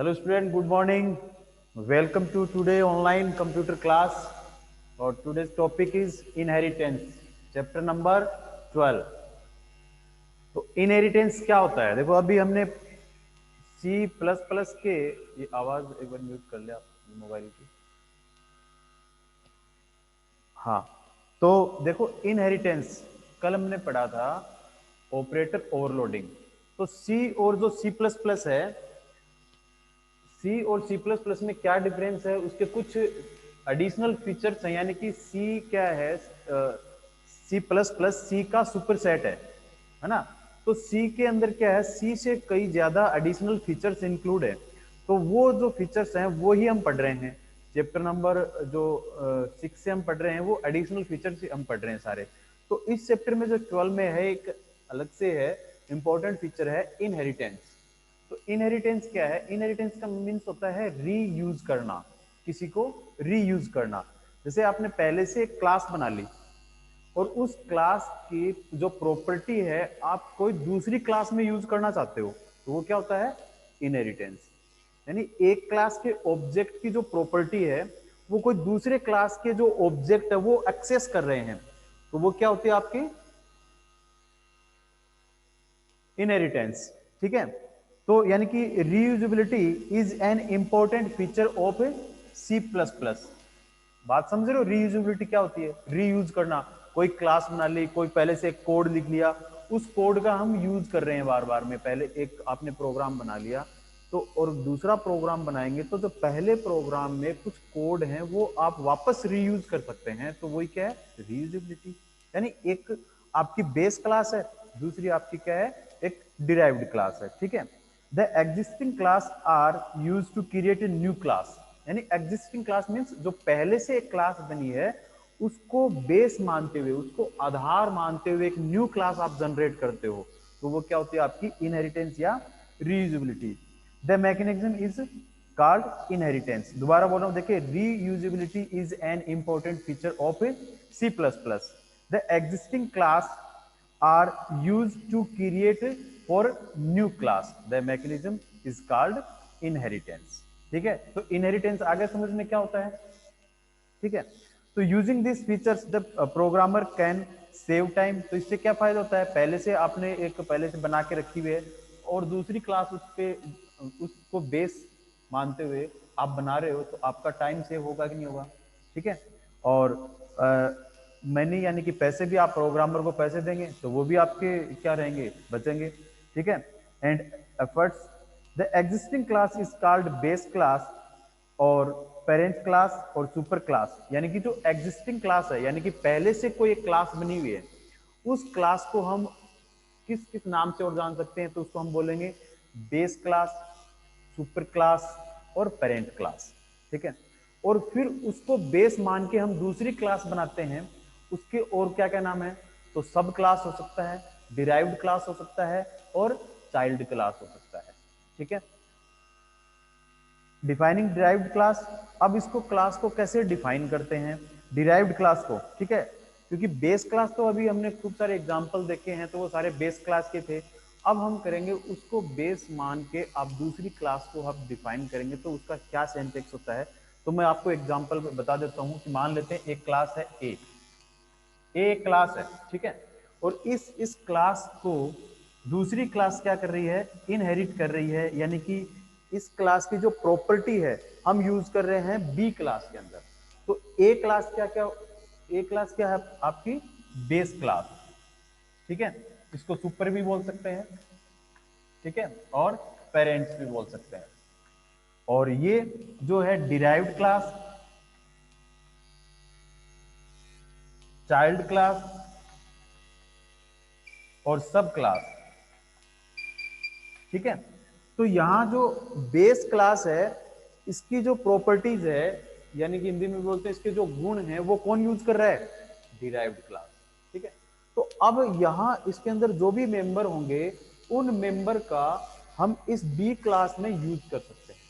Hello student, good morning. Welcome to today online computer class. और today's topic is inheritance, chapter number 12। तो inheritance क्या होता है? देखो, अभी हमने सी प्लस प्लस के, ये आवाज एक बार म्यूट कर ले आप मोबाइल की। हाँ, तो देखो इनहेरिटेंस कल हमने पढ़ा था ऑपरेटर ओवरलोडिंग। तो सी और जो सी प्लस प्लस है, सी और सी प्लस प्लस में क्या डिफरेंस है, उसके कुछ एडिशनल फीचर्स हैं। यानी कि सी क्या है, सी प्लस प्लस सी का सुपर सेट है ना। तो सी के अंदर क्या है, सी से कई ज्यादा एडिशनल फीचर्स इंक्लूड है। तो वो जो फीचर्स हैं वो ही हम पढ़ रहे हैं। चैप्टर नंबर जो 6 से हम पढ़ रहे हैं वो एडिशनल फीचर्स हम पढ़ रहे हैं सारे। तो इस चैप्टर में जो 12 में है, एक अलग से है इंपॉर्टेंट फीचर है इनहेरिटेंस। तो इनहेरिटेंस क्या है? इनहेरिटेंस का मीन्स होता है रीयूज करना, किसी को रीयूज करना। जैसे आपने पहले से एक क्लास बना ली और उस क्लास की जो प्रॉपर्टी है आप कोई दूसरी क्लास में यूज करना चाहते हो, तो वो क्या होता है? इनहेरिटेंस। यानी एक क्लास के ऑब्जेक्ट की जो प्रॉपर्टी है वो कोई दूसरे क्लास के जो ऑब्जेक्ट है वो एक्सेस कर रहे हैं, तो वो क्या होती है आपकी? इनहेरिटेंस। ठीक है। तो यानी कि reusability is an important feature of C plus plus. बात समझ रहे हो? रीयूजेबिलिटी क्या होती है? रीयूज करना। कोई क्लास बना ली, कोई पहले से एक कोड लिख लिया, उस कोड का हम यूज कर रहे हैं बार बार में। पहले एक आपने प्रोग्राम बना लिया तो, और दूसरा प्रोग्राम बनाएंगे तो जो पहले प्रोग्राम में कुछ कोड हैं वो आप वापस रीयूज कर सकते हैं, तो वही क्या है? रीयूजेबिलिटी। यानी एक आपकी बेस क्लास है, दूसरी आपकी क्या है? एक डिराइव्ड क्लास है। ठीक है। The existing class are use to create a new class. यानी एग्जिस्टिंग क्लास मीन्स जो पहले से एक क्लास बनी है उसको बेस मानते हुए, उसको आधार मानते हुए एक न्यू क्लास आप जनरेट करते हो, तो वो क्या होती है? आपकी इनहेरिटेंस या reusability. The mechanism is called inheritance. दोबारा बोल रहा हूं, देखिए, reusability is an important feature of C plus plus. The existing class are use to create for new class. The mechanism is called inheritance. ठीक है। तो inheritance आगे समझ में क्या होता है? ठीक है। तो using this features the programmer can save time. तो इससे क्या फायदा होता है? पहले से आपने एक पहले से बना के रखी हुई है और दूसरी क्लास उस पे उसको बेस मानते हुए आप बना रहे हो, तो आपका टाइम सेव होगा कि नहीं होगा? ठीक है। और मनी यानी कि पैसे भी, आप प्रोग्रामर को पैसे देंगे तो वो भी आपके क्या रहेंगे? बचेंगे। ठीक है। And efforts, the existing class is called base class और पेरेंट क्लास और सुपर क्लास। यानी कि जो एग्जिस्टिंग क्लास है, यानी कि पहले से कोई एक क्लास बनी हुई है, उस क्लास को हम किस किस नाम से और जान सकते हैं? तो उसको हम बोलेंगे बेस क्लास, सुपर क्लास और पेरेंट क्लास। ठीक है। और फिर उसको बेस मान के हम दूसरी क्लास बनाते हैं, उसके और क्या क्या नाम है? तो सब क्लास हो सकता है, डिराइव्ड क्लास हो सकता है और चाइल्ड क्लास हो सकता है। ठीक है। Defining derived class. अब इसको क्लास को कैसे डिफाइन करते हैं डिराइव्ड क्लास को? ठीक है। क्योंकि बेस क्लास तो अभी हमने खूब सारे एग्जांपल देखे हैं, तो वो सारे बेस क्लास के थे। अब हम करेंगे उसको बेस मान के आप दूसरी क्लास को आप डिफाइन करेंगे, तो उसका क्या सिंटैक्स होता है? तो मैं आपको एग्जांपल बता देता हूं कि मान लेते हैं एक क्लास है ए क्लास है। ठीक है। और इस क्लास को दूसरी क्लास क्या कर रही है? इनहेरिट कर रही है। यानी कि इस क्लास की जो प्रॉपर्टी है हम यूज कर रहे हैं बी क्लास के अंदर। तो ए क्लास क्या क्या ए क्लास क्या है आपकी? Base class. ठीक है। इसको सुपर भी बोल सकते हैं। ठीक है। और पेरेंट्स भी बोल सकते हैं। और ये जो है डिराइव्ड क्लास, चाइल्ड क्लास और सब क्लास। ठीक है। तो यहां जो बेस क्लास है, इसकी जो प्रॉपर्टीज है, यानी कि हिंदी में बोलते हैं इसके जो गुण हैं, वो कौन यूज कर रहा है? Derived class. ठीक है। तो अब यहां इसके अंदर जो भी मेंबर होंगे, उन मेंबर का हम इस बी क्लास में यूज कर सकते हैं।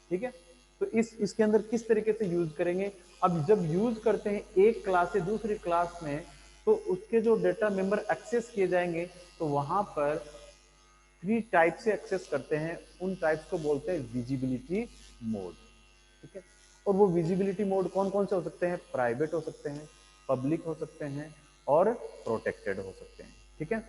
ठीक है। तो इसके अंदर किस तरीके से यूज करेंगे? अब जब यूज करते हैं एक क्लास से दूसरी क्लास में, तो उसके जो डेटा मेंबर एक्सेस किए जाएंगे, तो वहां पर 3 टाइप से एक्सेस करते हैं, उन टाइप्स को बोलते हैं विजिबिलिटी मोड। ठीक है, और वो विजिबिलिटी मोड कौन कौन से हो सकते हैं? प्राइवेट हो सकते हैं, पब्लिक हो सकते हैं और प्रोटेक्टेड हो सकते हैं। ठीक है,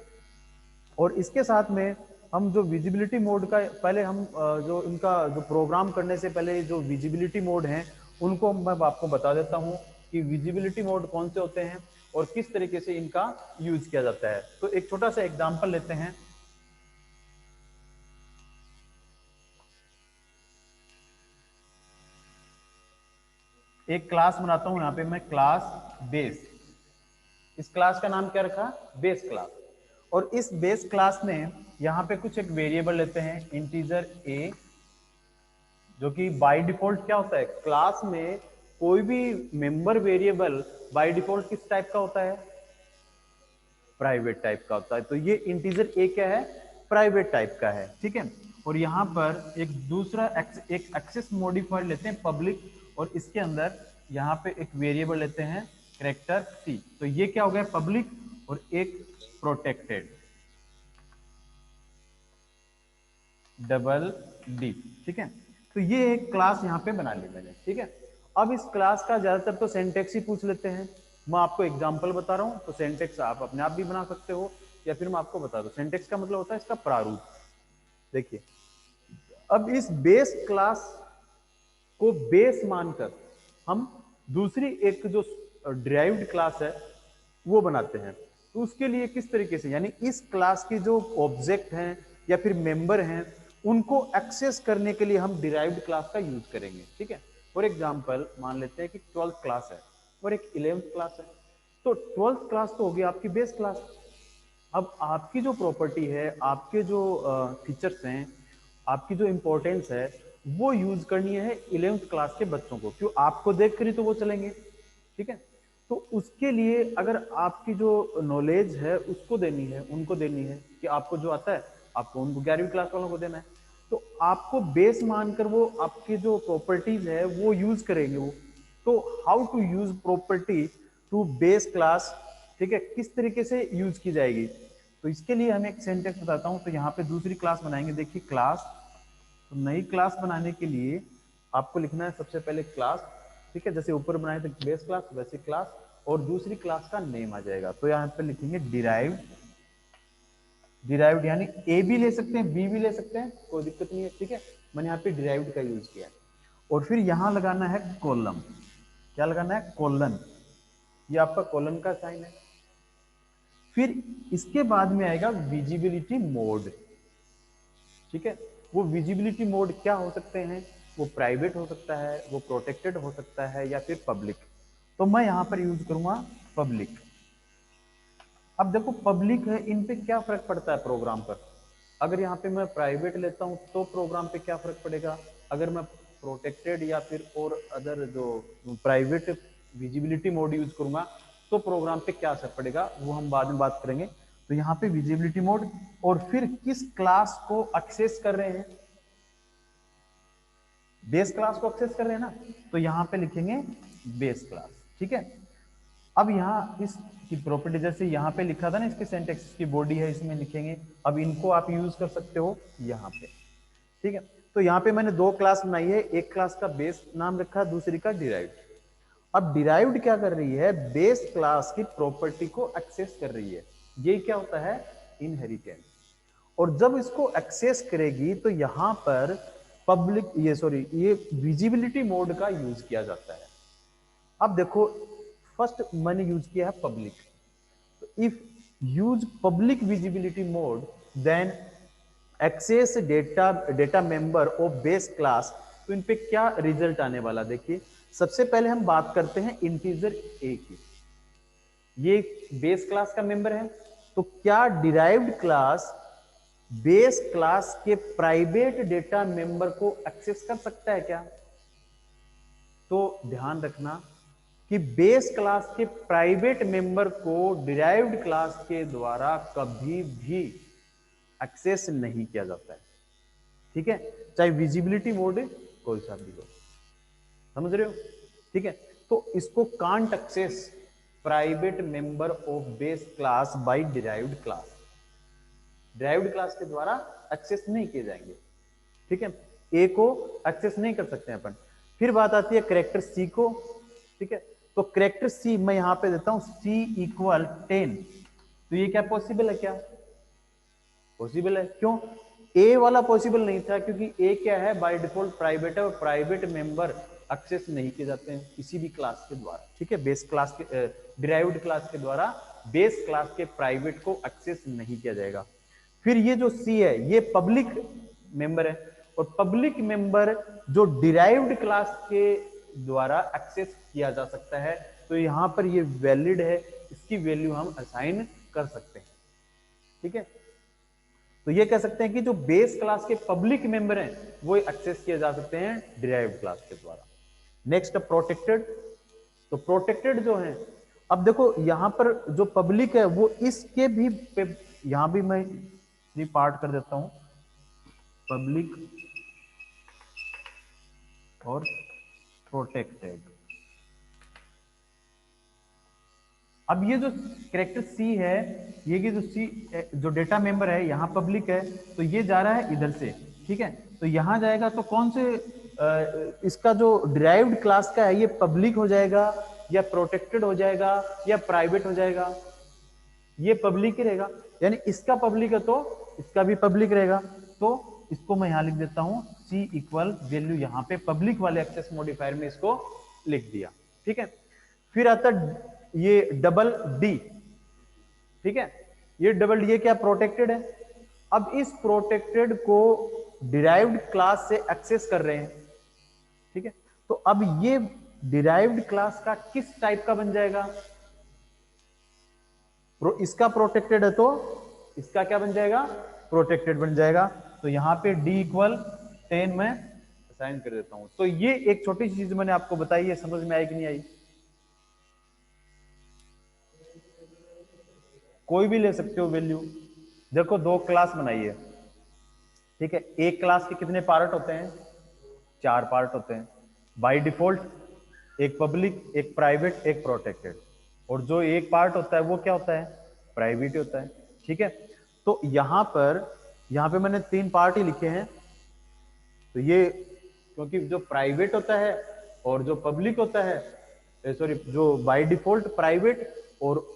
और इसके साथ में हम जो विजिबिलिटी मोड का पहले हम जो इनका जो प्रोग्राम करने से पहले जो विजिबिलिटी मोड हैं उनको मैं आपको बता देता हूं कि विजिबिलिटी मोड कौन से होते हैं और किस तरीके से इनका यूज किया जाता है। तो एक छोटा सा एग्जांपल लेते हैं। एक क्लास बनाता हूं, यहां पे मैं क्लास बेस, इस क्लास का नाम क्या रखा? Base class. और इस बेस क्लास में यहां पे कुछ एक वेरिएबल लेते हैं इंटीजर ए, जो कि बाय डिफॉल्ट क्या होता है क्लास में, कोई भी मेंबर वेरिएबल बाय डिफॉल्ट किस टाइप का होता है? प्राइवेट टाइप का होता है। तो ये इंटीजर ए क्या है? प्राइवेट टाइप का है। ठीक है, और यहां पर एक दूसरा एक एक्सेस मॉडिफायर लेते हैं पब्लिक, और इसके अंदर यहां पे एक वेरिएबल लेते हैं कैरेक्टर सी। तो ये क्या हो गया? पब्लिक और एक प्रोटेक्टेड डबल डी। ठीक है, तो ये एक क्लास यहां पे बना ली मैंने। ठीक है, अब इस क्लास का ज्यादातर तो सिंटेक्स ही पूछ लेते हैं। मैं आपको एग्जांपल बता रहा हूं, तो सिंटेक्स आप अपने आप भी बना सकते हो या फिर मैं आपको बता दूं। सिंटेक्स का मतलब होता है इसका प्रारूप। देखिए, अब इस बेस क्लास को बेस मानकर हम दूसरी एक जो डिराइव्ड क्लास है वो बनाते हैं। तो उसके लिए किस तरीके से, यानी इस क्लास की जो ऑब्जेक्ट हैं या फिर मेंबर हैं उनको एक्सेस करने के लिए हम डिराइव्ड क्लास का यूज करेंगे। ठीक है, फॉर एग्जांपल मान लेते हैं कि 12th क्लास है और एक 11th क्लास है। तो 12th क्लास तो होगी आपकी बेस क्लास। अब आपकी जो प्रॉपर्टी है, आपके जो फीचर्स हैं, आपकी जो इंपॉर्टेंस है, वो यूज करनी है 11th क्लास के बच्चों को, क्यों? आपको देख कर ही तो वो चलेंगे। ठीक है, तो उसके लिए अगर आपकी जो नॉलेज है उसको देनी है, उनको देनी है कि आपको जो आता है आपको उनको 11वीं क्लास वालों को देना है, तो आपको बेस मानकर वो आपके जो प्रॉपर्टीज है वो यूज करेंगे वो। तो how to use property to base class, ठीक है, किस तरीके से यूज की जाएगी? तो इसके लिए हमें एक सिंटेक्स बताता हूं। तो यहाँ पे दूसरी क्लास बनाएंगे। देखिए क्लास, तो नई क्लास बनाने के लिए आपको लिखना है सबसे पहले क्लास। ठीक है, जैसे ऊपर बनाए थे बेस क्लास वैसे क्लास, और दूसरी क्लास का नेम आ जाएगा। तो यहाँ पे लिखेंगे डिराइव्ड, डिराइव्ड यानी ए भी ले सकते हैं बी भी ले सकते हैं, कोई दिक्कत नहीं है। ठीक है, मैंने यहाँ पे डिराइव्ड का यूज किया है। और फिर यहाँ लगाना है कॉलम। क्या लगाना है? कॉलन। ये आपका कॉलन का साइन है। फिर इसके बाद में आएगा विजिबिलिटी मोड। ठीक है, वो विजिबिलिटी मोड क्या हो सकते हैं? वो प्राइवेट हो सकता है, वो प्रोटेक्टेड हो सकता है, या फिर पब्लिक। तो मैं यहां पर यूज करूंगा पब्लिक। अब देखो पब्लिक है, इन पे क्या फर्क पड़ता है प्रोग्राम पर? अगर यहाँ पे मैं प्राइवेट लेता हूं तो प्रोग्राम पे क्या फर्क पड़ेगा? अगर मैं प्रोटेक्टेड या फिर और अदर जो प्राइवेट विजिबिलिटी मोड यूज करूंगा तो प्रोग्राम पे क्या असर पड़ेगा वो हम बाद में बात करेंगे। तो यहाँ पे विजिबिलिटी मोड, और फिर किस क्लास को एक्सेस कर रहे हैं? बेस क्लास को एक्सेस कर रहे हैं ना, तो यहां पे लिखेंगे बेस क्लास। ठीक है, अब यहाँ इस की प्रॉपर्टी जैसे यहाँ पे लिखा था ना, इसके सिंटेक्स की बॉडी है इसमें लिखेंगे। अब इनको आप यूज कर सकते हो यहाँ पे। ठीक है, तो यहाँ पे मैंने दो क्लास बनाई है, एक क्लास का बेस नाम रखा, दूसरी का डिराइव्ड। अब डिराइव्ड क्या कर रही है? बेस क्लास की प्रॉपर्टी को एक्सेस कर रही है। ये क्या होता है? इनहेरिटेंस। और जब इसको एक्सेस करेगी तो यहां पर पब्लिक ये विजिबिलिटी मोड का यूज किया जाता है। अब देखो, फर्स्ट मैंने यूज किया है public. If use public visibility mode then access data member of base class. तो इन पे क्या रिजल्ट आने वाला? देखिए, सबसे पहले हम बात करते हैं इंटीजर ए की। ये बेस क्लास का मेंबर है, तो क्या डिराइव्ड क्लास बेस क्लास के प्राइवेट डेटा मेंबर को एक्सेस कर सकता है क्या? तो ध्यान रखना कि बेस क्लास के प्राइवेट मेंबर को डिराइव्ड क्लास के द्वारा कभी भी एक्सेस नहीं किया जाता है। ठीक है, चाहे विजिबिलिटी मोड कोई सा भी हो, समझ रहे हो? ठीक है, तो इसको can't access private member of base class by derived class. Derived class के द्वारा एक्सेस नहीं किए जाएंगे, ठीक है, ए को एक्सेस नहीं कर सकते हैं अपन। फिर बात आती है कैरेक्टर सी को, ठीक है, तो कैरेक्टर सी मैं यहां पे देता हूं सी इक्वल 10, तो ये क्या पॉसिबल है, क्या पॉसिबल है, क्यों ए वाला पॉसिबल नहीं था, क्योंकि ए क्या है बाय डिफॉल्ट प्राइवेट है और प्राइवेट मेंबर एक्सेस नहीं किए जाते हैं किसी भी क्लास के द्वारा, ठीक है, बेस क्लास के डिराइव्ड क्लास के द्वारा बेस क्लास के प्राइवेट को एक्सेस नहीं किया जाएगा। फिर ये जो सी है ये पब्लिक मेंबर है, और पब्लिक मेंबर जो डिराइव्ड क्लास के द्वारा एक्सेस किया जा सकता है, तो यहां पर ये वैलिड है, इसकी वैल्यू हम असाइन कर सकते हैं, ठीक है। तो ये कह सकते हैं कि जो बेस क्लास के पब्लिक मेंबर हैं वो एक्सेस किए जा सकते हैं डिराइव्ड क्लास के द्वारा। नेक्स्ट प्रोटेक्टेड, तो प्रोटेक्टेड जो है, अब देखो यहां पर जो पब्लिक है वो इसके भी यहां भी मैं पार्ट कर देता हूं, पब्लिक और प्रोटेक्टेड। अब ये जो कैरेक्टर सी है, ये की जो सी जो डेटा मेंबर है यहाँ पब्लिक है, तो ये जा रहा है इधर से, ठीक है, तो यहां जाएगा तो कौन से इसका जो डिराइव्ड क्लास का है ये पब्लिक हो जाएगा या प्रोटेक्टेड हो जाएगा या प्राइवेट हो जाएगा, ये पब्लिक ही रहेगा, यानी इसका पब्लिक है तो इसका भी पब्लिक रहेगा। तो इसको मैं यहां लिख देता हूं सी इक्वल वैल्यू, यहां पे पब्लिक वाले एक्सेस मॉडिफायर में इसको लिख दिया, ठीक है। फिर आता ये डबल डी, ठीक है, ये डबल डी क्या प्रोटेक्टेड है। अब इस प्रोटेक्टेड को डिराइव्ड क्लास से एक्सेस कर रहे हैं, ठीक है, तो अब ये डिराइव्ड क्लास का किस टाइप का बन जाएगा, इसका प्रोटेक्टेड है तो इसका क्या बन जाएगा, प्रोटेक्टेड बन जाएगा। तो यहां पे d इक्वल 10 में असाइन कर देता हूं। तो ये एक छोटी सी चीज मैंने आपको बताई है, समझ में आई कि नहीं आई? कोई भी ले सकते हो वैल्यू। देखो दो क्लास बनाइए, ठीक है, एक क्लास के कितने पार्ट होते हैं, 4 पार्ट होते हैं बाय डिफॉल्ट, एक पब्लिक, एक प्राइवेट, एक प्रोटेक्टेड, और जो एक पार्ट होता है वो क्या होता है, प्राइवेट होता है, ठीक है। तो यहां पे मैंने 3 पार्ट ही लिखे हैं, तो ये क्योंकि जो प्राइवेट होता है और जो पब्लिक होता है, सॉरी जो बाय डिफॉल्ट प्राइवेट और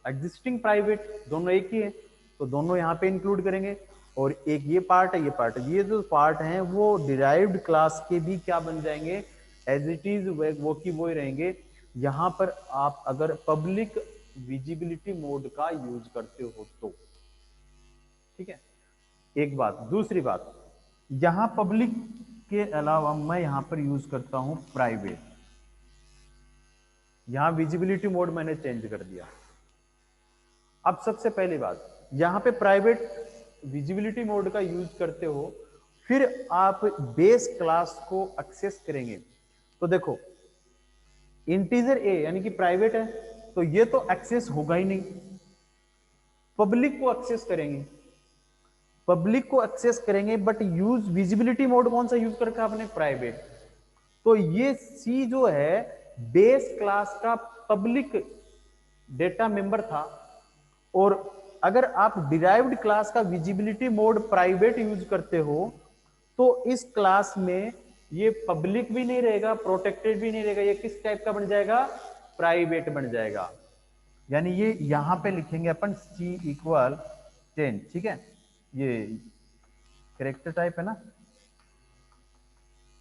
एग्जिस्टिंग प्राइवेट दोनों एक ही है, तो दोनों यहाँ पे इंक्लूड करेंगे। और एक ये पार्ट है, ये पार्ट है, ये जो पार्ट हैं वो डिराइव्ड क्लास के भी क्या बन जाएंगे, एज इट इज वो की वो ही रहेंगे। यहां पर आप अगर पब्लिक विजिबिलिटी मोड का यूज करते हो तो, ठीक है, एक बात। दूसरी बात, यहां पब्लिक के अलावा मैं यहां पर यूज करता हूं प्राइवेट, यहां विजिबिलिटी मोड मैंने चेंज कर दिया। अब सबसे पहली बात, यहां पे प्राइवेट विजिबिलिटी मोड का यूज करते हो, फिर आप बेस क्लास को एक्सेस करेंगे, तो देखो इंटीजर ए यानी कि प्राइवेट है, तो ये तो एक्सेस होगा ही नहीं, पब्लिक को एक्सेस करेंगे, पब्लिक को एक्सेस करेंगे, बट यूज विजिबिलिटी मोड कौन सा यूज करके आपने, प्राइवेट। तो ये सी जो है बेस क्लास का पब्लिक डेटा मेंबर था, और अगर आप डिराइव्ड क्लास का विजिबिलिटी मोड प्राइवेट यूज करते हो तो इस क्लास में ये पब्लिक भी नहीं रहेगा, प्रोटेक्टेड भी नहीं रहेगा, ये किस टाइप का बन जाएगा, प्राइवेट बन जाएगा। यानी ये यहां पे लिखेंगे अपन सी इक्वल 10, ठीक है, ये कैरेक्टर टाइप है ना,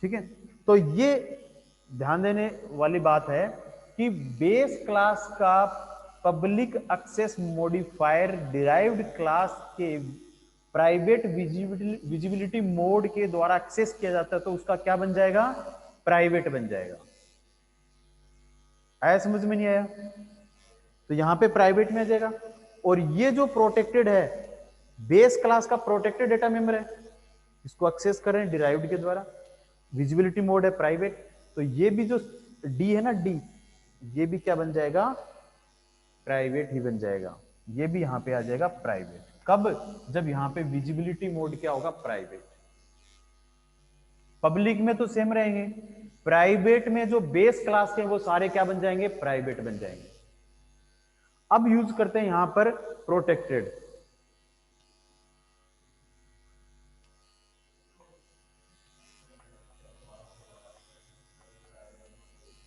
ठीक है। तो ये ध्यान देने वाली बात है कि बेस क्लास का public access modifier derived class के प्राइवेट विजिबिलिटी मोड के द्वारा एक्सेस किया जाता है, तो उसका क्या बन जाएगा, प्राइवेट बन जाएगा। आया समझ में नहीं आया? तो यहां पे प्राइवेट में आ जाएगा। और ये जो प्रोटेक्टेड है, बेस क्लास का प्रोटेक्टेड डेटा मेंबर है, इसको एक्सेस करें डिराइव्ड के द्वारा, विजिबिलिटी मोड है प्राइवेट, तो ये भी जो डी है ना, डी, ये भी क्या बन जाएगा, प्राइवेट ही बन जाएगा। ये भी यहां पे आ जाएगा प्राइवेट। कब? जब यहां पे विजिबिलिटी मोड क्या होगा, प्राइवेट। पब्लिक में तो सेम रहेंगे, प्राइवेट में जो बेस क्लास के वो सारे क्या बन जाएंगे, प्राइवेट बन जाएंगे। अब यूज करते हैं यहां पर protected.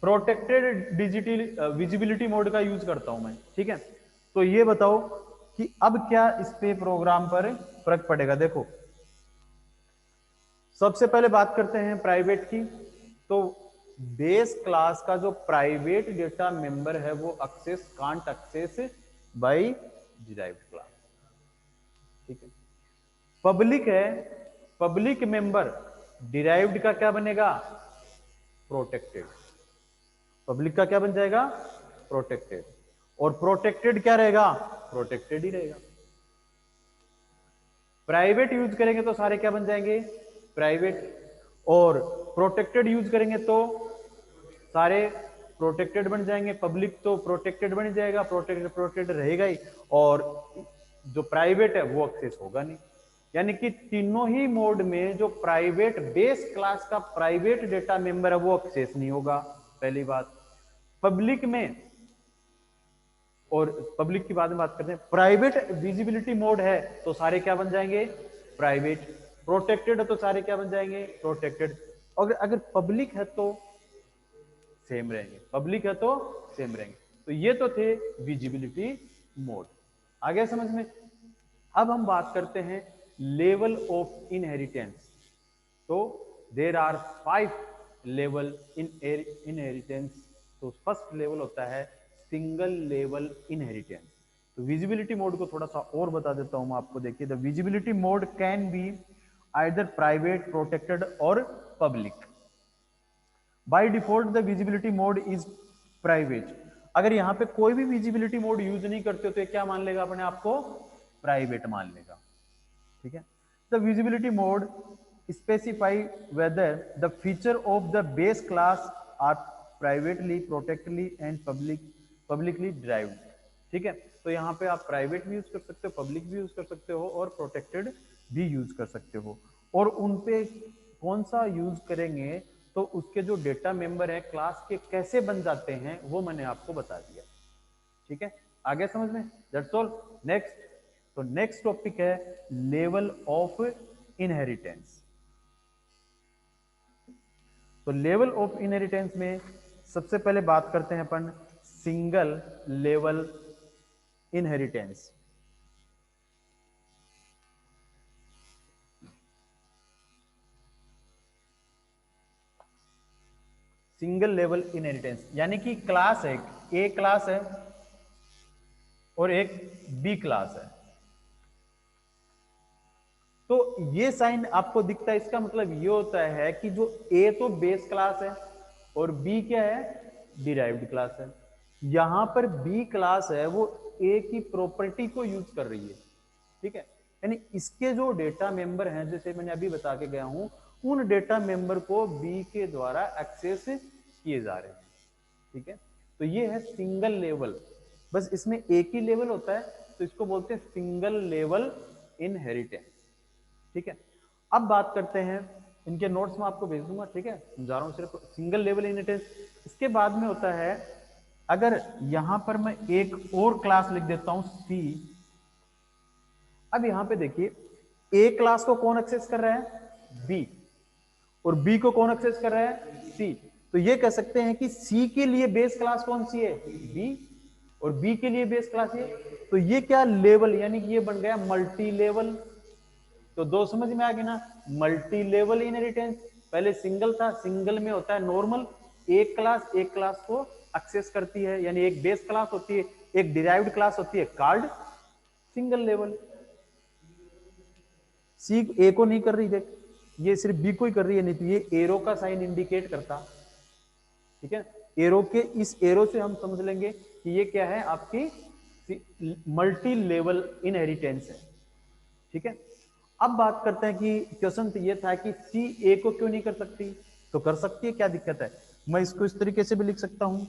Protected digital visibility mode का यूज करता हूं मैं, ठीक है। तो ये बताओ कि अब क्या इस पे प्रोग्राम पर फर्क पड़ेगा। देखो सबसे पहले बात करते हैं प्राइवेट की। तो बेस क्लास का जो प्राइवेट डेटा मेंबर है वो can't access by derived class, ठीक है। पब्लिक है, पब्लिक मेंबर डिराइव्ड का क्या बनेगा, प्रोटेक्टेड। पब्लिक का क्या बन जाएगा, प्रोटेक्टेड। और प्रोटेक्टेड क्या रहेगा, प्रोटेक्टेड ही रहेगा। प्राइवेट यूज करेंगे तो सारे क्या बन जाएंगे, प्राइवेट। और प्रोटेक्टेड यूज करेंगे तो सारे प्रोटेक्टेड बन जाएंगे। पब्लिक तो प्रोटेक्टेड बन जाएगा, प्रोटेक्टेड रहेगा ही, और जो प्राइवेट है वो एक्सेस होगा नहीं। यानी कि तीनों ही मोड में जो प्राइवेट बेस क्लास का प्राइवेट डेटा मेंबर है वो एक्सेस नहीं होगा, पहली बात। पब्लिक में, और पब्लिक की बाद में बात करते हैं, प्राइवेट विजिबिलिटी मोड है तो सारे क्या बन जाएंगे, प्राइवेट। प्रोटेक्टेड है तो सारे क्या बन जाएंगे, प्रोटेक्टेड। और अगर पब्लिक है तो सेम रहेंगे, पब्लिक है तो सेम रहेंगे। तो ये तो थे विजिबिलिटी मोड, आ गया समझ में। अब हम बात करते हैं लेवल ऑफ इनहेरिटेंस। तो there are 5 level in inheritance. तो फर्स्ट लेवल होता है सिंगल लेवल इनहेरिटेंस। तो विजिबिलिटी मोड को थोड़ा सा और बता देता हूं मैं आपको। देखिए, the visibility mode can be either private, protected और public. By default the visibility mode is private. अगर यहां पे कोई भी विजिबिलिटी मोड यूज नहीं करते हो तो ये क्या मान लेगा, अपने आप को प्राइवेट मान लेगा, ठीक है। The visibility mode specify whether the feature of the base class are privately, protectly and publicly derived, ठीक है। तो यहाँ पे आप प्राइवेट भी यूज कर सकते हो, पब्लिक भी यूज कर सकते हो और प्रोटेक्टेड भी यूज कर सकते हो। और उनपे कौन सा यूज करेंगे तो उसके जो डेटा मेंबर है क्लास के कैसे बन जाते हैं वो मैंने आपको बता दिया, ठीक है। आगे समझ में, दैट्स ऑल। नेक्स्ट, तो नेक्स्ट टॉपिक है लेवल ऑफ इनहेरिटेंस। तो लेवल ऑफ इनहेरिटेंस में सबसे पहले बात करते हैं अपन single level inheritance. Single level inheritance यानी कि क्लास है, ए क्लास है और एक बी क्लास है। तो ये साइन आपको दिखता है, इसका मतलब ये होता है कि जो ए तो बेस क्लास है और बी क्या है, डिराइव्ड क्लास है। यहां पर बी क्लास है वो ए की प्रॉपर्टी को यूज कर रही है, ठीक है। यानी इसके जो डेटा मेंबर हैं, जैसे मैंने अभी बता के गया हूं, उन डेटा मेंबर को बी के द्वारा एक्सेस किए जा रहे हैं, ठीक है। तो ये है सिंगल लेवल, बस इसमें एक ही लेवल होता है तो इसको बोलते हैं सिंगल लेवल इनहेरिटेंस, ठीक है। अब बात करते हैं, इनके नोट्स में आपको भेज दूंगा, ठीक है, समझा रहा हूं सिर्फ सिंगल लेवल इनहेरिटेंस। इसके बाद में होता है, अगर यहां पर मैं एक और क्लास लिख देता हूं सी। अब यहां पे देखिए, ए क्लास को कौन एक्सेस कर रहा है, बी, और बी को कौन एक्सेस कर रहा है, सी। तो ये कह सकते हैं कि सी के लिए बेस क्लास कौन सी है, बी, और बी के लिए बेस क्लास ये। तो ये क्या लेवल, यानी कि ये बन गया मल्टी लेवल। तो दो समझ में आ गई ना, मल्टी लेवल इनहेरिटेंस। पहले सिंगल था, सिंगल में होता है नॉर्मल, एक क्लास को एक्सेस करती है, यानी एक बेस क्लास होती है, एक डिराइव्ड क्लास होती है कॉल्ड सिंगल लेवल। सी ए को नहीं कर रही, देख ये सिर्फ बी को ही कर रही है, नहीं तो ये एरो का साइन इंडिकेट करता, ठीक है। एरो के इस एरो से हम समझ लेंगे कि ये क्या है, आपकी मल्टी लेवल इनहेरिटेंस है, ठीक है। अब बात करते हैं कि क्वेश्चन तो ये था कि सी ए को क्यों नहीं कर सकती, तो कर सकती है, क्या दिक्कत है। मैं इसको इस तरीके से भी लिख सकता हूं,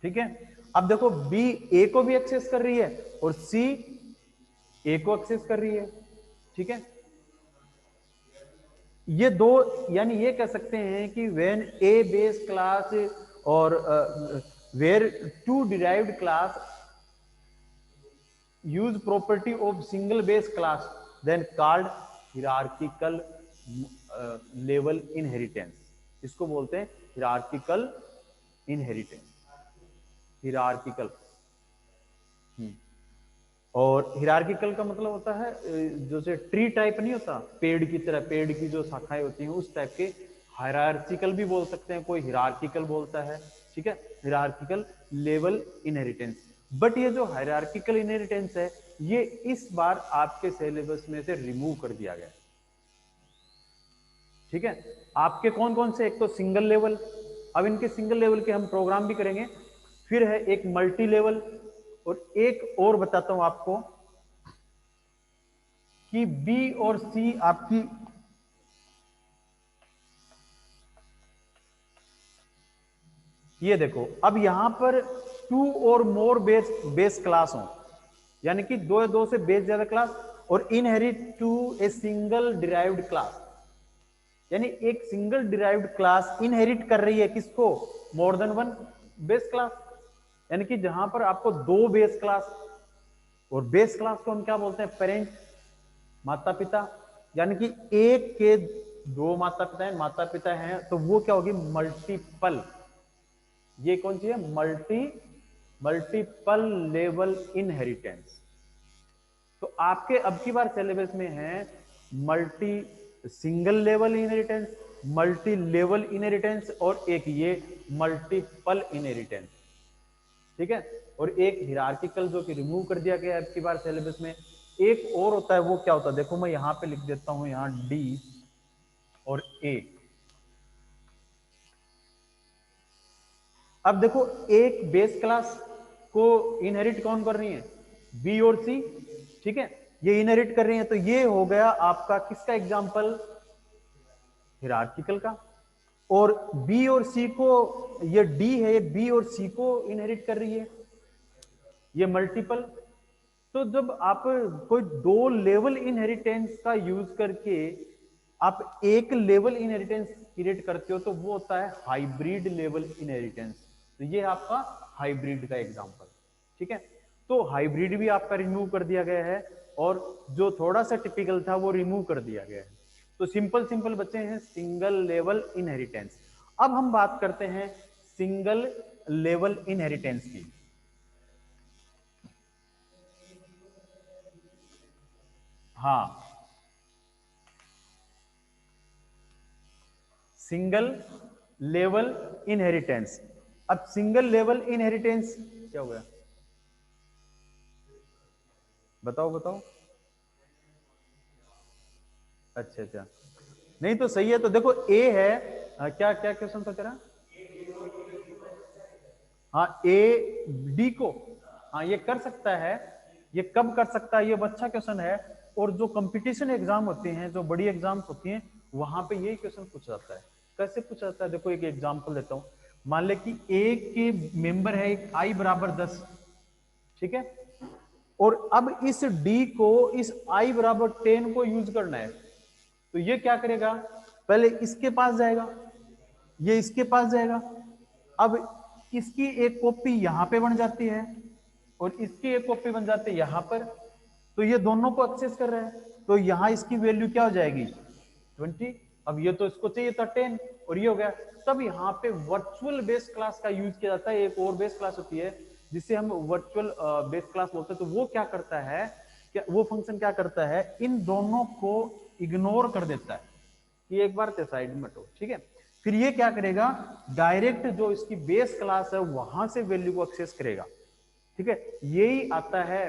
ठीक है। अब देखो बी ए को भी एक्सेस कर रही है और सी ए को एक्सेस कर रही है, ठीक है। ये दो, यानी ये कह सकते हैं कि व्हेन ए बेस क्लास और where two derived class use property of single base class, then called hierarchical level inheritance. इसको बोलते हैं hierarchical inheritance, hierarchical। और हिरार्किकल का मतलब होता है जैसे ट्री टाइप नहीं होता, पेड़ की तरह, पेड़ की जो शाखाएं होती हैं उस टाइप के। हायरार्किकल भी बोल सकते हैं, कोई हिरार्किकल बोलता है, ठीक है, हिरार्किकल लेवल इनहेरिटेंस। बट ये जो हायरार्किकल इनहेरिटेंस है ये इस बार आपके सिलेबस में से रिमूव कर दिया गया है, ठीक है। आपके कौन कौन से, एक तो सिंगल लेवल, अब इनके सिंगल लेवल के हम प्रोग्राम भी करेंगे, फिर है एक मल्टी लेवल, और एक और बताता हूं आपको कि बी और सी आपकी ये देखो, अब यहां पर टू और मोर बेस क्लास हो, यानी कि दो से बेस ज्यादा क्लास, और inherit to a single derived class, यानी एक सिंगल डिराइव्ड क्लास इनहेरिट कर रही है किसको, more than one base class. यानी कि जहां पर आपको दो बेस क्लास, और बेस क्लास को हम क्या बोलते हैं, पेरेंट, माता पिता, यानी कि एक के दो माता पिता हैं तो वो क्या होगी, मल्टीपल। ये कौन सी है, मल्टीपल लेवल इनहेरिटेंस। तो आपके अब की बार सिलेबस में है multi single level inheritance, multi level inheritance, और एक ये मल्टीपल इनहेरिटेंस, ठीक है। और एक हिरार्किकल जो कि रिमूव कर दिया गया है अब की बार सिलेबस में। एक और होता है, वो क्या होता है, देखो मैं यहां पे लिख देता हूं, यहां डी और ए। अब देखो एक बेस क्लास को इनहेरिट कौन कर रही है, बी और सी, ठीक है, ये इनहेरिट कर रही है, तो ये हो गया आपका किसका एग्जांपल, हिरार्किकल का। और बी और सी को, ये डी है, ये बी और सी को इनहेरिट कर रही है, ये मल्टीपल। तो जब आप कोई दो लेवल इनहेरिटेंस का यूज करके आप एक लेवल इनहेरिटेंस क्रिएट करते हो तो वो होता है हाइब्रिड लेवल इनहेरिटेंस। तो ये आपका हाइब्रिड का एग्जांपल, ठीक है। तो हाइब्रिड भी आपका रिमूव कर दिया गया है, और जो थोड़ा सा टिपिकल था वो रिमूव कर दिया गया है। तो सिंपल सिंपल बच्चे हैं सिंगल लेवल इनहेरिटेंस। अब हम बात करते हैं सिंगल लेवल इनहेरिटेंस की। हाँ, सिंगल लेवल इनहेरिटेंस। अब सिंगल लेवल इनहेरिटेंस क्या हो गया, बताओ बताओ। अच्छा अच्छा, नहीं तो सही है। तो देखो ए है, क्या क्या क्वेश्चन था तेरा, हाँ ए डी को, हाँ ये कर सकता है, ये कब कर सकता है, ये अच्छा क्वेश्चन है। और जो कंपटीशन एग्जाम होते हैं, जो बड़ी एग्जाम्स होती हैं, वहां पे यही क्वेश्चन पूछा जाता है। कैसे पूछा जाता है, देखो एक एग्जांपल देता हूं। मान ले कि ए के मेंबर है एक आई बराबर 10, ठीक है, और अब इस डी को इस आई बराबर 10 को यूज करना है, तो ये क्या करेगा, पहले इसके पास जाएगा, ये इसके पास जाएगा, अब इसकी एक कॉपी यहां पे बन जाती है, और इसकी एक कॉपी बन जाती है यहां पर, तो ये दोनों को एक्सेस कर रहा है, तो यहां इसकी वैल्यू क्या हो जाएगी 20। अब ये तो इसको चाहिए था 10, और ये हो गया। तब यहाँ पे वर्चुअल बेस क्लास का यूज किया जाता है। एक और बेस क्लास होती है जिसे हम वर्चुअल बेस क्लास बोलते हैं। तो वो क्या करता है, क्या वो फंक्शन क्या करता है, इन दोनों को इग्नोर कर देता है कि एक बार साइड में हटो, ठीक है। फिर ये क्या करेगा, डायरेक्ट जो इसकी बेस क्लास है वहां से वैल्यू को एक्सेस करेगा, ठीक है। यही आता है,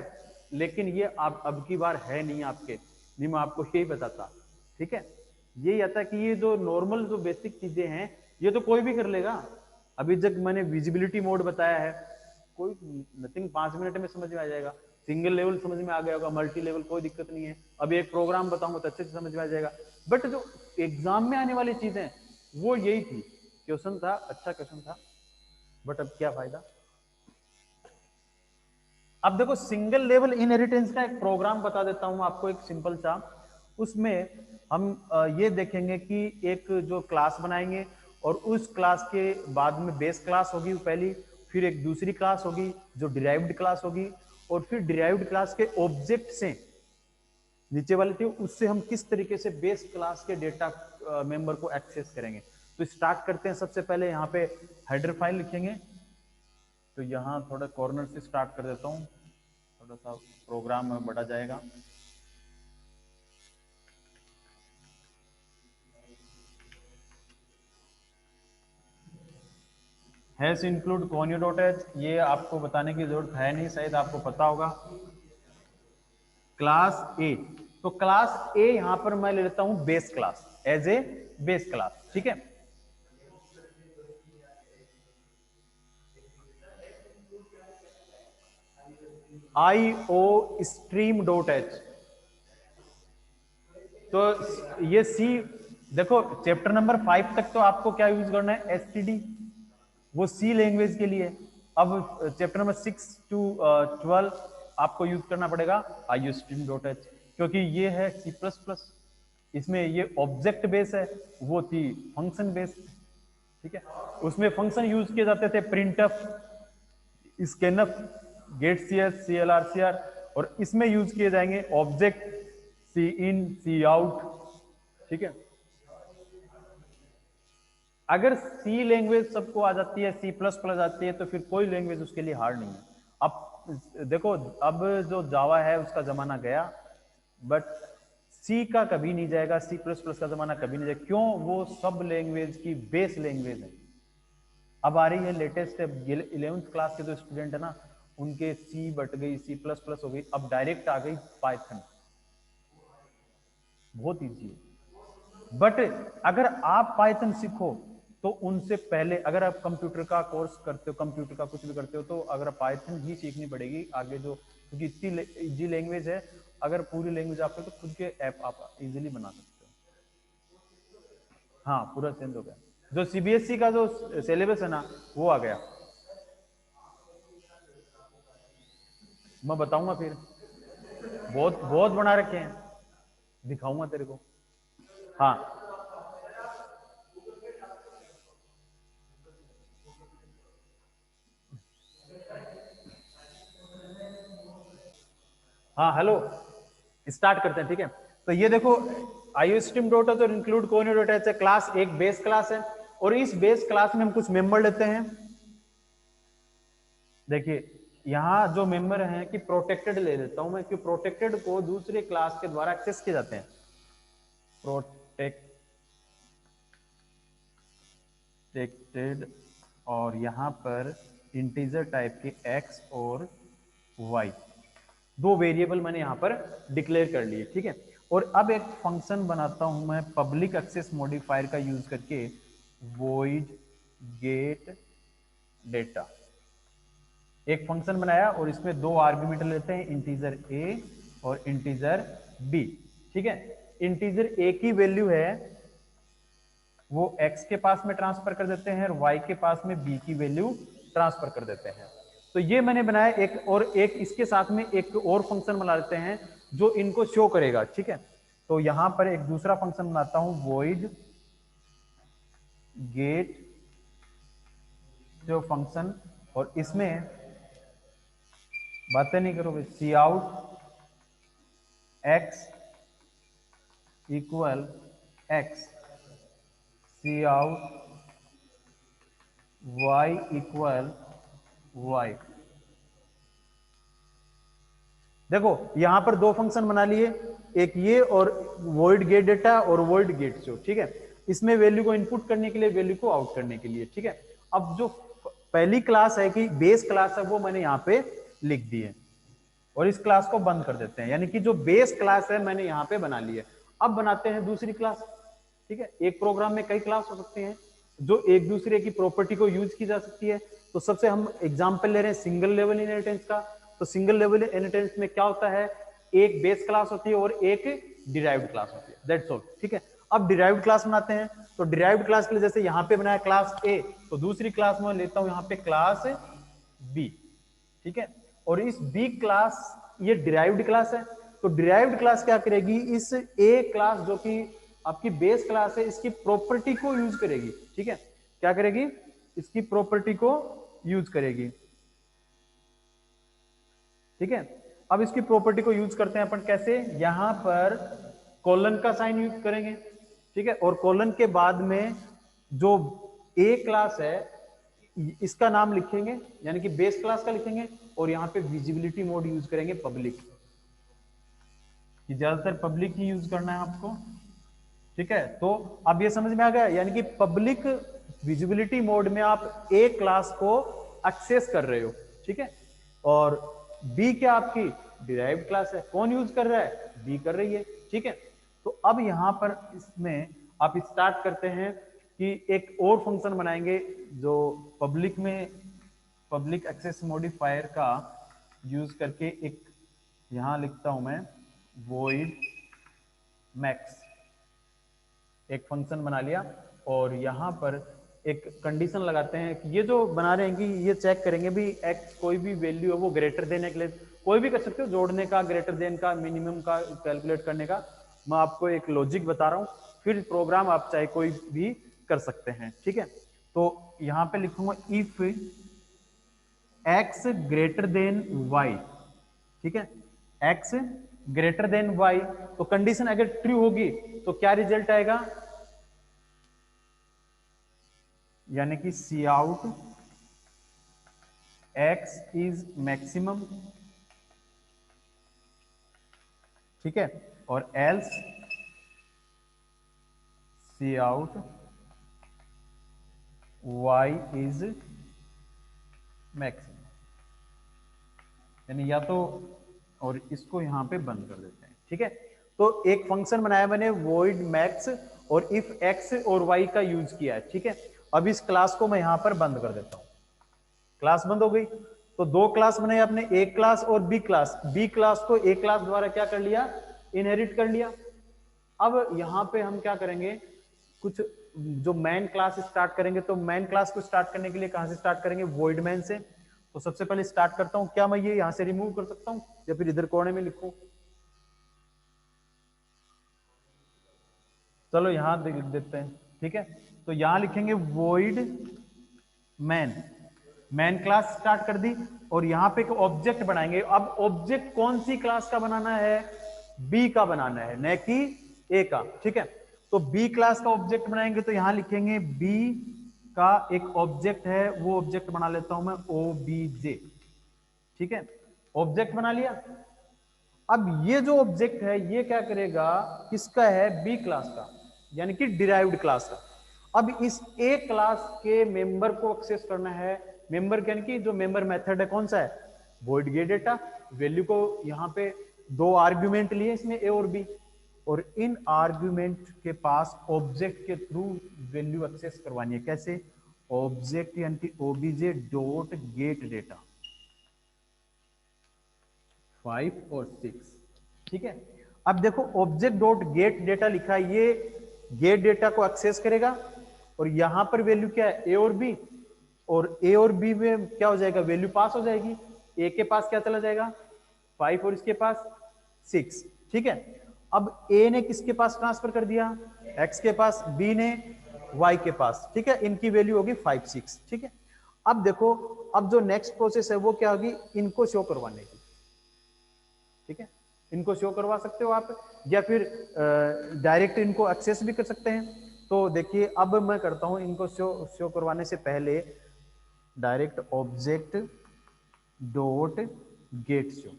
लेकिन ये आप अब की बार है नहीं आपके, नहीं मैं आपको यही बताता, ठीक है। यही आता है कि ये जो नॉर्मल जो बेसिक चीजें हैं ये तो कोई भी कर लेगा। अभी जब मैंने विजिबिलिटी मोड बताया है, कोई नथिंग 5 मिनट में समझ में आ जाएगा। सिंगल लेवल समझ में आ गया होगा, मल्टी लेवल कोई दिक्कत नहीं है। अभी एक प्रोग्राम बताऊंगा तो अच्छे से समझ में आ जाएगा। बट जो एग्जाम में आने वाली चीजें वो यही थी, क्वेश्चन था, अच्छा क्वेश्चन था, बट अब क्या फायदा। अब देखो सिंगल लेवल इनहेरिटेंस का एक प्रोग्राम बता देता हूं आपको, एक सिंपल सा। उसमें हम ये देखेंगे कि एक जो क्लास बनाएंगे, और उस क्लास के बाद में बेस क्लास होगी पहली, फिर एक दूसरी क्लास होगी जो डिराइव्ड क्लास होगी, और फिर डिराइव्ड क्लास के ऑब्जेक्ट से नीचे वाले थे उससे हम किस तरीके से बेस क्लास के डेटा मेंबर को एक्सेस करेंगे। तो स्टार्ट करते हैं। सबसे पहले यहाँ पे हेडर फाइल लिखेंगे। तो यहाँ थोड़ा कॉर्नर से स्टार्ट कर देता हूँ, थोड़ा सा प्रोग्राम में बढ़ा जाएगा। Hash include conio dot H, ये आपको बताने की जरूरत है नहीं, शायद आपको पता होगा। क्लास ए, तो क्लास ए यहां पर मैं ले लेता हूं base class, as a base class, ठीक है। IO स्ट्रीम डॉट एच, तो ये सी, देखो चैप्टर नंबर 5 तक तो आपको क्या यूज करना है, एसटीडी, वो सी लैंग्वेज के लिए। अब चैप्टर नंबर 6 to 12 आपको यूज करना पड़ेगा IO स्ट्रीम डॉट एच, क्योंकि ये है C++, इसमें ये ऑब्जेक्ट बेस है, वो थी फंक्शन बेस, ठीक है। उसमें फंक्शन यूज किए जाते थे printf, scanf, get CS, CLR, CR, और इसमें यूज किए जाएंगे ऑब्जेक्ट, सी इन, सी आउट, ठीक है। अगर सी लैंग्वेज सबको आ जाती है, C++ आती है, तो फिर कोई लैंग्वेज उसके लिए हार्ड नहीं है। अब देखो, अब जो जावा है उसका जमाना गया, बट सी का कभी नहीं जाएगा, C++ का जमाना कभी नहीं जाएगा। क्यों? वो सब लैंग्वेज की बेस लैंग्वेज है। अब आ रही है लेटेस्ट 11th क्लास के जो स्टूडेंट है ना, उनके सी बट गई, C++ हो गई, अब डायरेक्ट आ गई पाइथन, बहुत ईजी है। बट अगर आप पाइथन सीखो तो उनसे पहले, अगर आप कंप्यूटर का कोर्स करते हो, कंप्यूटर का कुछ भी करते हो, तो अगर पाइथन ही सीखनी पड़ेगी आगे, जो क्योंकि इतनी इजी लैंग्वेज है। अगर पूरी लैंग्वेज आपको, तो खुद के ऐप आप इजीली बना सकते हो। हाँ, पूरा चेंज हो गया। जो CBSE का जो सिलेबस है ना, वो आ गया। मैं बताऊंगा फिर, बहुत बहुत बना रखे हैं, दिखाऊंगा तेरे को। हाँ हाँ, हेलो, स्टार्ट करते हैं, ठीक है। तो ये देखो, IOStream डॉट है तो इंक्लूड conio डॉट एच है, क्लास एक बेस क्लास है, और इस बेस क्लास में हम कुछ मेंबर लेते हैं। देखिए यहाँ जो मेंबर हैं कि प्रोटेक्टेड ले लेता हूं मैं, कि प्रोटेक्टेड को दूसरे क्लास के द्वारा एक्सेस किए जाते हैं। प्रोटेक्टेड, और यहाँ पर इंटीजर टाइप के x और y, दो वेरिएबल मैंने यहां पर डिक्लेयर कर लिए, ठीक है। और अब एक फंक्शन बनाता हूं मैं पब्लिक एक्सेस मॉडिफायर का यूज करके, void get data, एक फंक्शन बनाया, और इसमें दो आर्गुमेंट लेते हैं, इंटीजर a और इंटीजर b, ठीक है। इंटीजर a की वैल्यू है वो x के पास में ट्रांसफर कर देते हैं, और y के पास में b की वैल्यू ट्रांसफर कर देते हैं। तो ये मैंने बनाया एक, और एक इसके साथ में एक और फंक्शन बना लेते हैं जो इनको शो करेगा, ठीक है। तो यहां पर एक दूसरा फंक्शन बनाता हूं, void get जो फंक्शन, और इसमें बातें नहीं करो, सी आउट x इक्वल x, सी आउट y इक्वल y। देखो यहां पर दो फंक्शन बना लिए, एक ये और void get data और void get show, ठीक है। इसमें वैल्यू को इनपुट करने के लिए, वैल्यू को आउट करने के लिए, ठीक है। अब जो पहली क्लास है कि बेस क्लास है, वो मैंने यहां पे लिख दी है, और इस क्लास को बंद कर देते हैं, यानी कि जो बेस क्लास है मैंने यहां पे बना ली है। अब बनाते हैं दूसरी क्लास, ठीक है। एक प्रोग्राम में कई क्लास हो सकते हैं जो एक दूसरे की प्रॉपर्टी को यूज की जा सकती है। तो सबसे हम एग्जांपल ले रहे हैं सिंगल लेवल इनहेरिटेंस का। तो सिंगल लेवल इनहेरिटेंस में क्या होता है, एक बेस क्लास होती है और एक डिराइव्ड क्लास होती है, दैट्स ऑल, ठीक है। अब डिराइव्ड क्लास बनाते हैं। तो डिराइव्ड क्लास के लिए जैसे यहां पे बनाया क्लास ए, तो दूसरी क्लास में लेता हूं यहां पे क्लास बी, ठीक है। और इस बी क्लास, ये डिराइव्ड क्लास है, तो डिराइव्ड क्लास क्या करेगी, इस ए क्लास जो कि आपकी बेस क्लास है, इसकी प्रॉपर्टी को यूज करेगी, ठीक है। क्या करेगी, इसकी प्रॉपर्टी को यूज करेगी। ठीक है, अब इसकी प्रॉपर्टी को यूज करते हैं अपन कैसे, यहां पर कोलन का साइन यूज करेंगे। ठीक है, और कोलन के बाद में जो ए क्लास है इसका नाम लिखेंगे, यानी कि बेस क्लास का लिखेंगे, और यहां पे विजिबिलिटी मोड यूज करेंगे पब्लिक, कि ज्यादातर पब्लिक ही यूज करना है आपको। ठीक है, तो अब ये समझ में आ गया, यानी कि पब्लिक विजिबिलिटी मोड में आप ए क्लास को एक्सेस कर रहे हो। ठीक है, और बी क्या आपकी डिराइव्ड क्लास है, कौन यूज कर रहा है, बी कर रही है। ठीक है, तो अब यहां पर इसमें आप स्टार्ट करते हैं कि एक और फंक्शन बनाएंगे जो पब्लिक में पब्लिक एक्सेस मॉडिफायर का यूज करके, एक यहां लिखता हूं मैं void max, एक फंक्शन बना लिया, और यहां पर एक कंडीशन लगाते हैं कि ये जो बना रहे हैं कि ये चेक करेंगे भी एक्स कोई भी वैल्यू है वो ग्रेटर देने के लिए कोई भी कर सकते हो, जोड़ने का, ग्रेटर देन का, मिनिमम का कैलकुलेट करने का। मैं आपको एक लॉजिक बता रहा हूं, फिर प्रोग्राम आप चाहे कोई भी कर सकते हैं। ठीक है, तो यहां पे लिखूंगा if X greater than Y. ठीक है, एक्स ग्रेटर देन वाई, तो कंडीशन अगर ट्रू होगी तो क्या रिजल्ट आएगा, यानी कि C out X is maximum. ठीक है, और else C out Y is maximum, यानी या तो, और इसको यहां पे बंद कर देते हैं। ठीक है, तो एक फंक्शन बनाया मैंने void max, और इफ x और y का यूज किया है। ठीक है, अब इस क्लास को मैं यहां पर बंद कर देता हूं, क्लास बंद हो गई। तो दो क्लास बनाए आपने, ए क्लास और बी क्लास, बी क्लास को ए क्लास द्वारा क्या कर लिया, इनहेरिट कर लिया। अब यहां पे हम क्या करेंगे, कुछ जो मैन क्लास स्टार्ट करेंगे, तो मैन क्लास को स्टार्ट करने के लिए कहां से स्टार्ट करेंगे, void main से। तो सबसे पहले स्टार्ट करता हूं, क्या मैं ये यहां से रिमूव कर सकता हूं या फिर इधर कोने में लिखूं, चलो यहां लिख देते हैं। ठीक है, तो यहां लिखेंगे void main, man class start कर दी, और यहां पे एक ऑब्जेक्ट बनाएंगे। अब ऑब्जेक्ट कौन सी क्लास का बनाना है, बी का बनाना है, न कि ए का। ठीक है, तो बी क्लास का ऑब्जेक्ट बनाएंगे, तो यहां लिखेंगे बी का एक ऑब्जेक्ट है, वो ऑब्जेक्ट बना लेता हूं मैं ओबीजे। ठीक है, ऑब्जेक्ट बना लिया। अब ये जो ऑब्जेक्ट है ये क्या करेगा, किसका है, बी क्लास का, यानी कि डिराइव्ड क्लास का। अब इस ए क्लास के मेंबर को एक्सेस करना है, मेंबर यानी कि जो मेंबर मेथड है कौन सा है, void get data। वैल्यू को यहां पे दो आर्ग्यूमेंट लिए इसमें ए और बी, और इन आर्ग्यूमेंट के पास ऑब्जेक्ट के थ्रू वैल्यू एक्सेस करवानी है। कैसे, ऑब्जेक्ट यानी कि ओबीजे डॉट गेट डेटा 5 और 6। ठीक है, अब देखो ऑब्जेक्ट डॉट गेट डेटा लिखा है, ये गेट डेटा को एक्सेस करेगा, और यहां पर वैल्यू क्या है, ए और बी, और ए और बी में क्या हो जाएगा, वैल्यू पास हो जाएगी। ए के पास क्या चला जाएगा, 5, और इसके पास 6। ठीक है, अब ए ने किसके पास ट्रांसफर कर दिया, एक्स के पास, बी ने वाई के पास। ठीक है, इनकी वैल्यू होगी 5, 6। ठीक है, अब देखो, अब जो नेक्स्ट प्रोसेस है वो क्या होगी, इनको शो करवाने की। ठीक है, इनको शो करवा सकते हो आप, या फिर डायरेक्ट इनको एक्सेस भी कर सकते हैं। तो देखिए अब मैं करता हूं, इनको शो करवाने से पहले direct object dot gate show.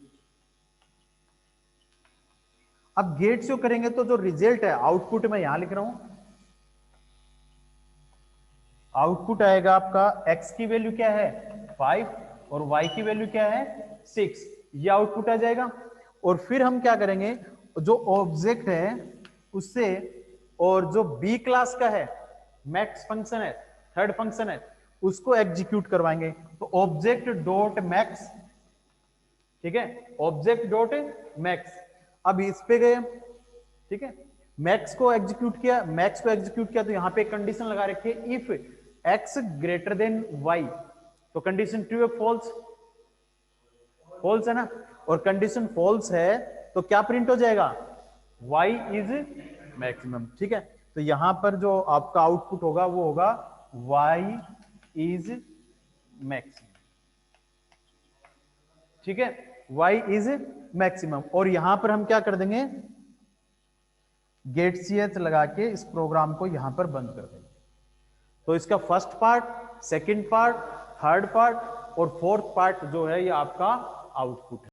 अब गेट शो करेंगे तो जो रिजल्ट है, आउटपुट मैं यहां लिख रहा हूं, आउटपुट आएगा आपका x की वैल्यू क्या है 5, और y की वैल्यू क्या है 6, ये आउटपुट आ जाएगा। और फिर हम क्या करेंगे, जो ऑब्जेक्ट है उससे, और जो b क्लास का है मैक्स फंक्शन है, थर्ड फंक्शन है, उसको एग्जीक्यूट करवाएंगे। तो ऑब्जेक्ट डॉट मैक्स, ठीक है, ऑब्जेक्ट डॉट मैक्स, अब इस पे गए। ठीक है, मैक्स को एग्जीक्यूट किया, मैक्स को एग्जीक्यूट किया, तो यहां पे एक कंडीशन लगा रखी है, if X greater than Y, तो कंडीशन ट्रू है, फॉल्स, फॉल्स है ना, और कंडीशन फॉल्स है तो क्या प्रिंट हो जाएगा, y इज मैक्सिमम। ठीक है, तो यहां पर जो आपका आउटपुट होगा वो होगा y इज मैक्सिमम, ठीक है, y इज मैक्सिमम। और यहां पर हम क्या कर देंगे, गेट ch लगा के इस प्रोग्राम को यहां पर बंद कर देंगे। तो इसका first part, second part, third part और फोर्थ पार्ट जो है ये आपका आउटपुट है।